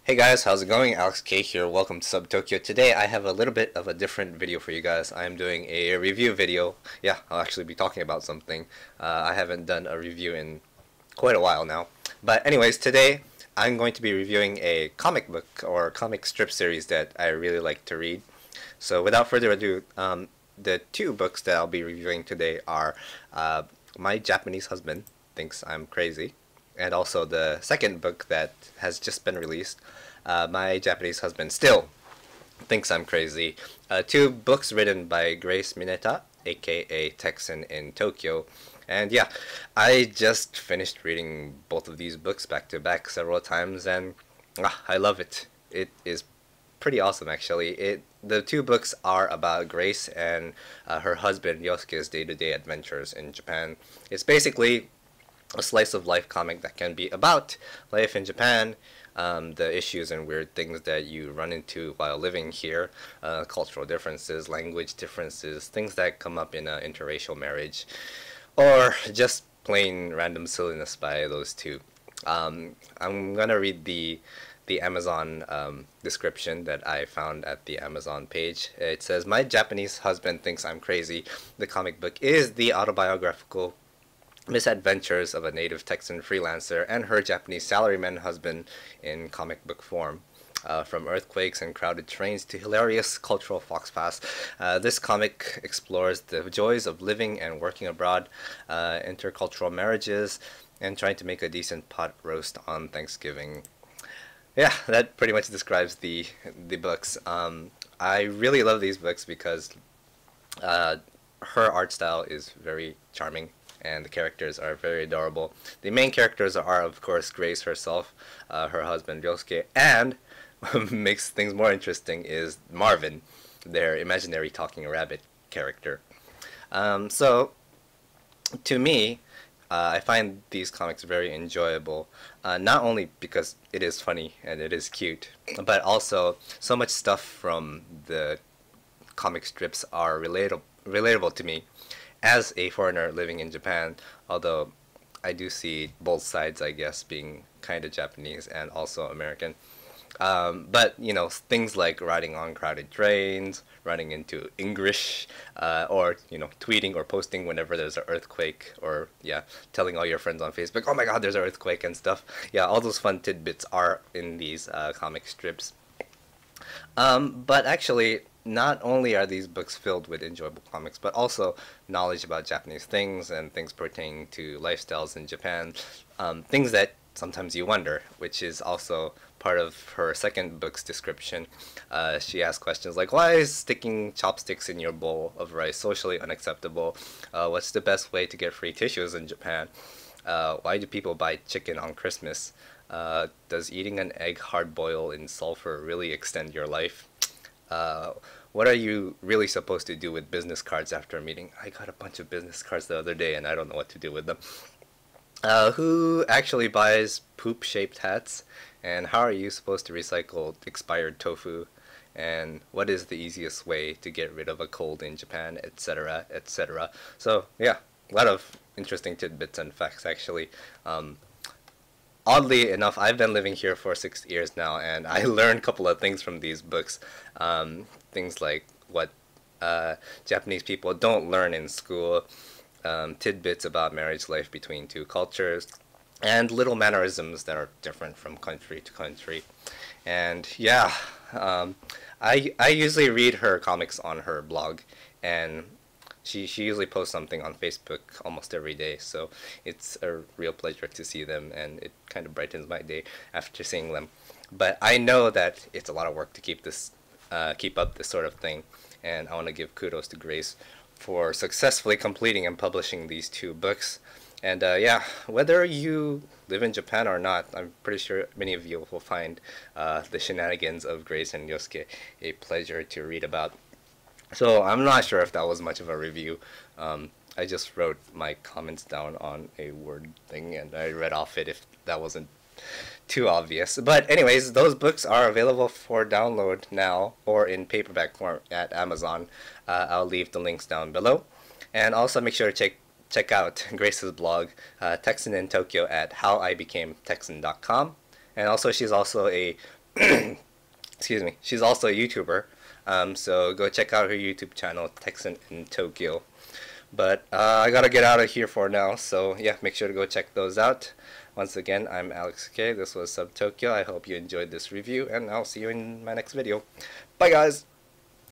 Hey guys, how's it going? Alex K here. Welcome to Subtokyo. Today I have a little bit of a different video for you guys. I am doing a review video. Yeah, I'll actually be talking about something. I haven't done a review in quite a while now. But anyways, today I'm going to be reviewing a comic book or comic strip series that I really like to read. So without further ado, the two books that I'll be reviewing today are My Japanese Husband Thinks I'm Crazy, and also the second book that has just been released, My Japanese Husband Still Thinks I'm Crazy. Two books written by Grace Mineta, aka Texan in Tokyo. And yeah, I just finished reading both of these books back to back several times, and I love it. It is pretty awesome, actually. The two books are about Grace and her husband Yosuke's day-to-day adventures in Japan. It's basically a slice of life comic that can be about life in Japan, the issues and weird things that you run into while living here, cultural differences, language differences, things that come up in an interracial marriage, or just plain random silliness by those two. I'm gonna read the Amazon description that I found at the Amazon page. It says, "My Japanese Husband Thinks I'm Crazy." The comic book is the autobiographical misadventures of a native Texan freelancer and her Japanese salaryman husband in comic book form. From earthquakes and crowded trains to hilarious cultural foxpass, this comic explores the joys of living and working abroad, intercultural marriages, and trying to make a decent pot roast on Thanksgiving. Yeah, that pretty much describes the books. I really love these books because her art style is very charming and the characters are very adorable. The main characters are, of course, Grace herself, her husband Yosuke, and what makes things more interesting is Marvin, their imaginary talking rabbit character. So, to me, I find these comics very enjoyable, not only because it is funny and it is cute, but also so much stuff from the comic strips are relatable to me as a foreigner living in Japan, although I do see both sides, I guess, being kind of Japanese and also American. But, you know, things like riding on crowded trains, running into English, or, you know, tweeting or posting whenever there's an earthquake, or, yeah, telling all your friends on Facebook, oh my god, there's an earthquake and stuff. Yeah, all those fun tidbits are in these comic strips. But actually, not only are these books filled with enjoyable comics, but also knowledge about Japanese things and things pertaining to lifestyles in Japan, things that sometimes you wonder, which is also part of her second book's description. She asks questions like, why is sticking chopsticks in your bowl of rice socially unacceptable? What's the best way to get free tissues in Japan? Why do people buy chicken on Christmas? Does eating an egg hard-boiled in sulfur really extend your life? What are you really supposed to do with business cards after a meeting? I got a bunch of business cards the other day and I don't know what to do with them. Who actually buys poop-shaped hats? And how are you supposed to recycle expired tofu? And what is the easiest way to get rid of a cold in Japan, etc., etc. So, yeah, a lot of interesting tidbits and facts, actually. Oddly enough, I've been living here for 6 years now, and I learned a couple of things from these books. Things like what Japanese people don't learn in school, tidbits about marriage life between two cultures, and little mannerisms that are different from country to country. And yeah, I usually read her comics on her blog, and she usually posts something on Facebook almost every day, so it's a real pleasure to see them, and it kind of brightens my day after seeing them. But I know that it's a lot of work to keep up this sort of thing, and I want to give kudos to Grace for successfully completing and publishing these two books. And yeah, whether you live in Japan or not, I'm pretty sure many of you will find the shenanigans of Grace and Yosuke a pleasure to read about. So I'm not sure if that was much of a review. I just wrote my comments down on a Word thing and I read off it if that wasn't too obvious. But anyways, those books are available for download now or in paperback form at Amazon. I'll leave the links down below. And also make sure to check out Grace's blog, Texan in Tokyo, at howibecametexan.com. And also she's also a Excuse me. She's also a YouTuber. So go check out her YouTube channel, Texan in Tokyo. But I gotta get out of here for now, so yeah, make sure to go check those out. Once again, I'm Alex K. This was Subtokyo. I hope you enjoyed this review, and I'll see you in my next video. Bye, guys!